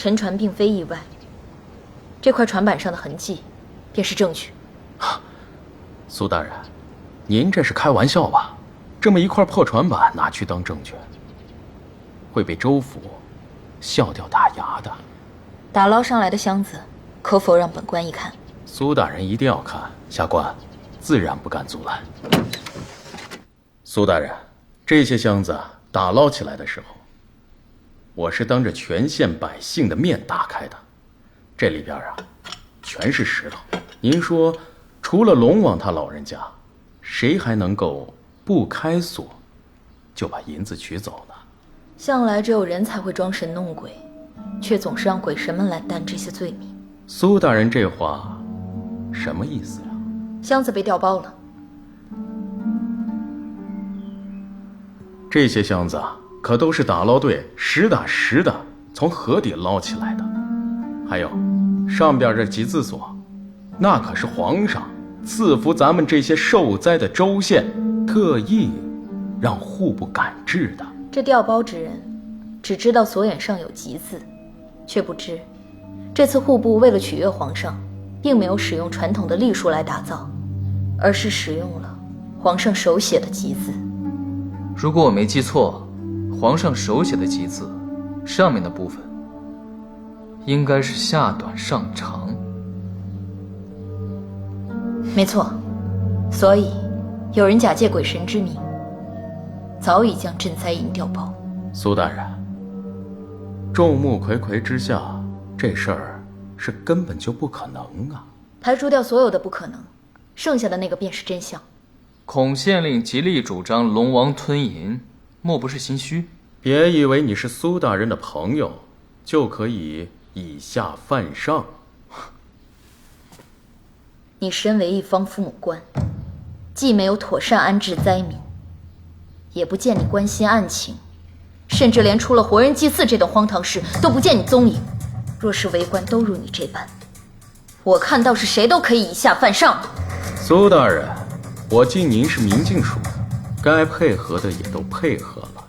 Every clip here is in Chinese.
沉船并非意外，这块船板上的痕迹便是证据。苏大人，您这是开玩笑吧？这么一块破船板拿去当证据，会被州府笑掉大牙的。打捞上来的箱子，可否让本官一看？苏大人一定要看，下官自然不敢阻拦。苏大人，这些箱子打捞起来的时候，我是当着全县百姓的面打开的，这里边全是石头。您说，除了龙王他老人家，谁还能够不开锁就把银子取走呢？向来只有人才会装神弄鬼，却总是让鬼神们来担这些罪名。苏大人这话什么意思呀？箱子被调包了。这些箱子可都是打捞队实打实的从河底捞起来的。还有上边这几字锁，那可是皇上赐福咱们这些受灾的州县特意让户部赶制的。这调包之人只知道锁眼上有吉字，却不知这次户部为了取悦皇上，并没有使用传统的隶书来打造，而是使用了皇上手写的吉字。如果我没记错，皇上手写的吉字上面的部分应该是下短上长。没错，所以有人假借鬼神之名，早已将赈灾银调包。苏大人，众目睽睽之下，这事儿是根本就不可能啊！排除掉所有的不可能，剩下的那个便是真相。孔县令极力主张龙王吞银，莫不是心虚？别以为你是苏大人的朋友，就可以以下犯上。你身为一方父母官，既没有妥善安置灾民，也不见你关心案情，甚至连出了活人祭祀这等荒唐事都不见你踪影。若是为官都如你这般，我看倒是谁都可以以下犯上。苏大人，我敬您是明镜署的，该配合的也都配合了。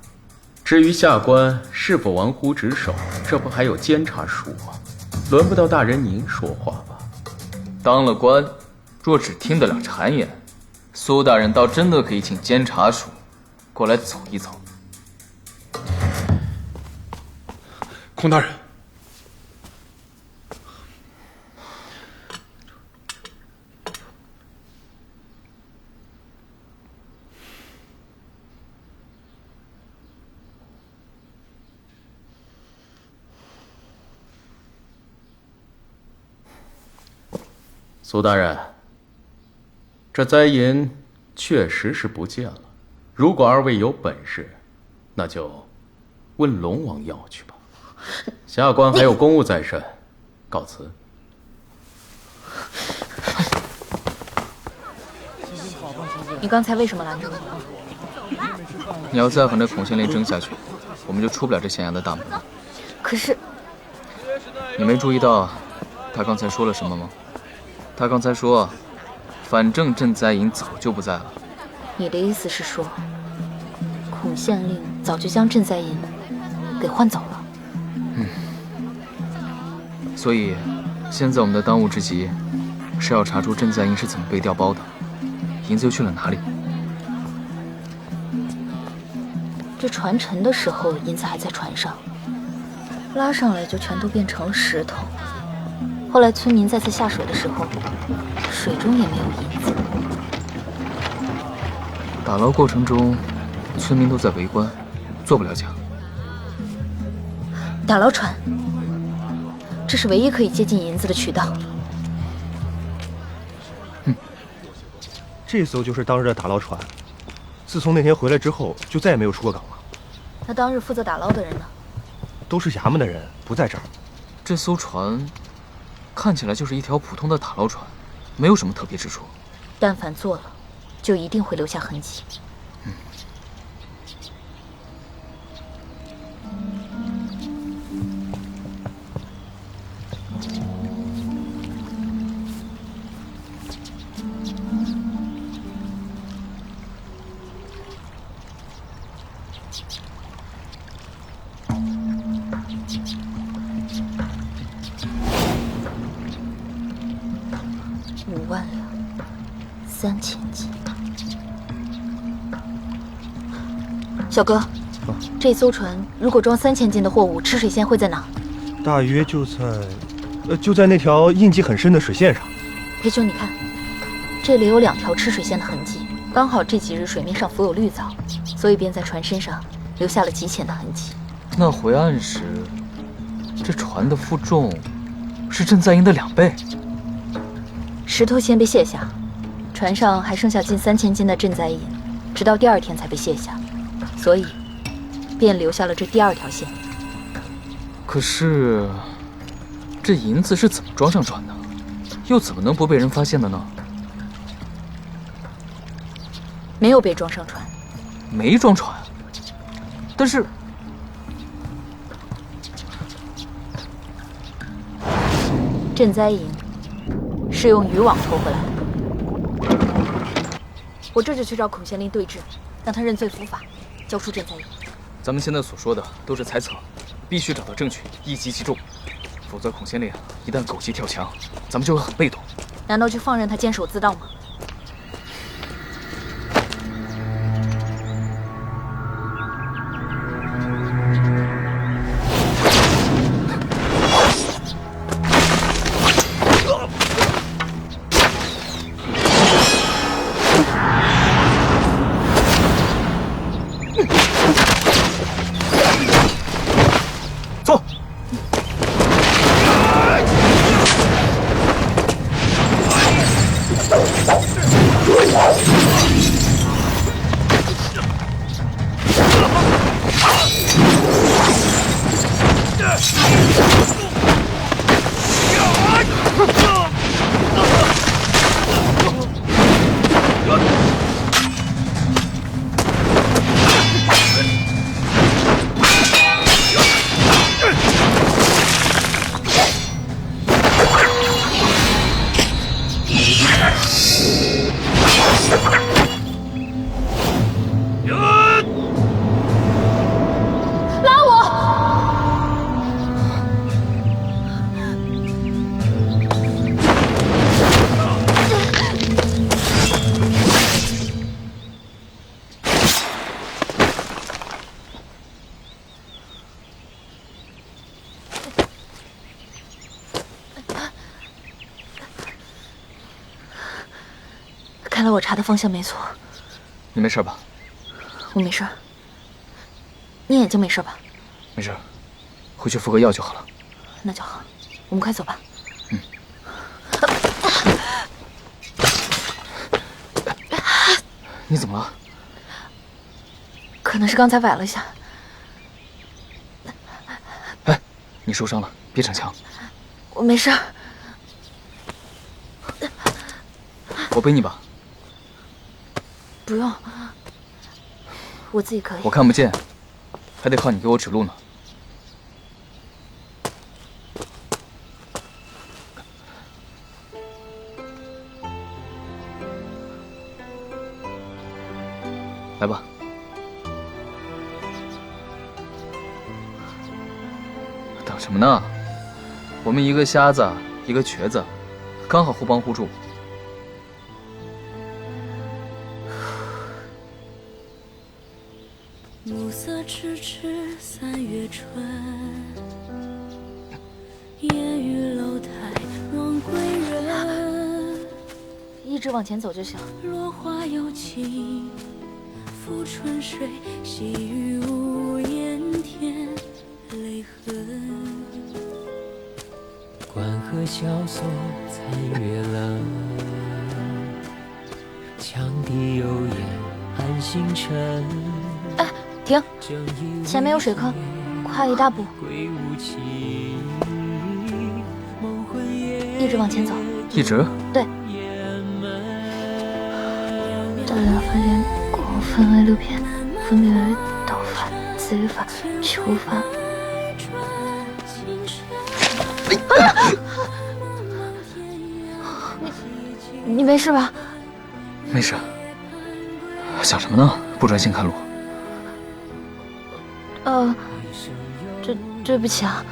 至于下官是否玩忽职守，这不还有监察署吗？轮不到大人您说话吧？当了官，若只听得了谗言，苏大人倒真的可以请监察署过来走一走。孔大人，苏大人，这灾银确实是不见了。如果二位有本事，那就问龙王要去吧。下官还有公务在身，告辞。你刚才为什么拦着我？你要再和那孔县令争下去，我们就出不了这咸阳的大门。可是，你没注意到他刚才说了什么吗？他刚才说，反正赈灾银早就不在了。你的意思是说，孔县令早就将赈灾银给换走了？所以，现在我们的当务之急是要查出赈灾银是怎么被调包的，银子又去了哪里？这船沉的时候，银子还在船上，拉上来就全都变成了石头。后来村民再次下水的时候，水中也没有银子。打捞过程中，村民都在围观，做不了假。打捞船，这是唯一可以接近银子的渠道。这艘就是当日的打捞船，自从那天回来之后，就再也没有出过港了。那当日负责打捞的人呢？都是衙门的人，不在这儿。这艘船看起来就是一条普通的打捞船，没有什么特别之处。但凡做了，就一定会留下痕迹。3000斤。小哥，这艘船如果装3000斤的货物，吃水线会在哪？大约就在那条印记很深的水线上。裴兄，你看，这里有2条吃水线的痕迹，刚好这几日水面上浮有绿藻，所以便在船身上留下了极浅的痕迹。那回岸时，这船的负重是镇在营的2倍。石头先被卸下，船上还剩下近3000斤的镇在银，直到第2天才被卸下，所以便留下了这第2条线。可是，这银子是怎么装上船的？又怎么能不被人发现的呢？没有被装上船。没装船，但是赈灾银是用渔网偷回来的。我这就去找孔县令对质，让他认罪伏法，交出赈灾银。咱们现在所说的都是猜测，必须找到证据，一击即中，否则孔县令一旦狗急跳墙，咱们就会很被动。难道就放任他监守自盗吗？走。看来我查的方向没错。你没事吧？我没事。你眼睛没事吧？没事，回去敷个药就好了。那就好，我们快走吧。你怎么了？可能是刚才崴了一下。哎，你受伤了，别逞强。我没事。我背你吧。不用，我自己可以。我看不见，还得靠你给我指路呢。来吧。等什么呢？我们一个瞎子，一个瘸子，刚好互帮互助。暮色迟迟三月春，烟雨楼台望归人。一直往前走就行。落花有情，抚春水，细雨无言添泪痕。关河萧索残月冷，羌笛有言暗星沉。哎，停！前面有水坑，快一大步。一直往前走。一直？对。大量发现国分为6篇，分别为道法、自律法、求法。你没事吧？没事。想什么呢？不专心看路。对不起啊。